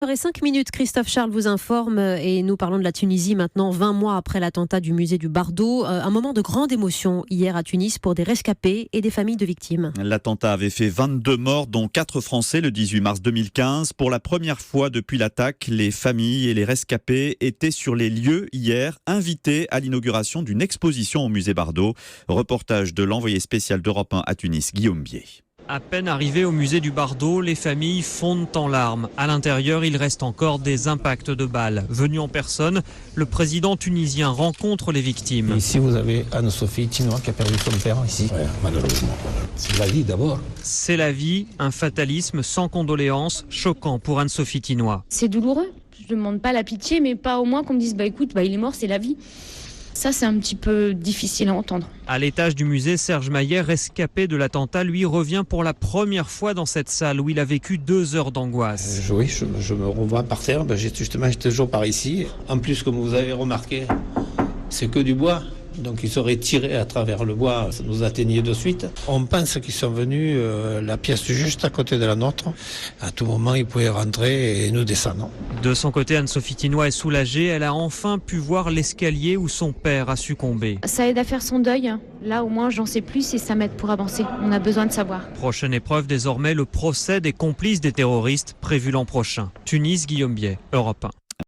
5 minutes, Christophe Charles vous informe et nous parlons de la Tunisie maintenant, 20 mois après l'attentat du musée du Bardo. Un moment de grande émotion hier à Tunis pour des rescapés et des familles de victimes. L'attentat avait fait 22 morts, dont 4 Français le 18 mars 2015. Pour la première fois depuis l'attaque, les familles et les rescapés étaient sur les lieux hier, invités à l'inauguration d'une exposition au musée Bardo. Reportage de l'envoyé spécial d'Europe 1 à Tunis, Guillaume Bier. À peine arrivés au musée du Bardo, les familles fondent en larmes. À l'intérieur, il reste encore des impacts de balles. Venu en personne, le président tunisien rencontre les victimes. Ici, vous avez Anne-Sophie Tinois qui a perdu son père ici. Ouais, malheureusement. C'est la vie d'abord. C'est la vie, un fatalisme sans condoléances, choquant pour Anne-Sophie Tinois. C'est douloureux. Je ne demande pas la pitié, mais pas au moins qu'on me dise écoute, il est mort, c'est la vie. Ça, c'est un petit peu difficile à entendre. À l'étage du musée, Serge Maillet, rescapé de l'attentat, lui revient pour la première fois dans cette salle où il a vécu 2 heures d'angoisse. Oui, je me revois par terre. J'étais toujours par ici. En plus, comme vous avez remarqué, c'est que du bois. Donc ils seraient tirés à travers le bois, ça nous atteignait de suite. On pense qu'ils sont venus, la pièce juste à côté de la nôtre. À tout moment, ils pouvaient rentrer et nous descendre. De son côté, Anne-Sophie Tinois est soulagée. Elle a enfin pu voir l'escalier où son père a succombé. Ça aide à faire son deuil. Là, au moins, j'en sais plus et ça m'aide pour avancer. On a besoin de savoir. Prochaine épreuve désormais, le procès des complices des terroristes prévu l'an prochain. Tunis, Guillaume Bier, Europe 1.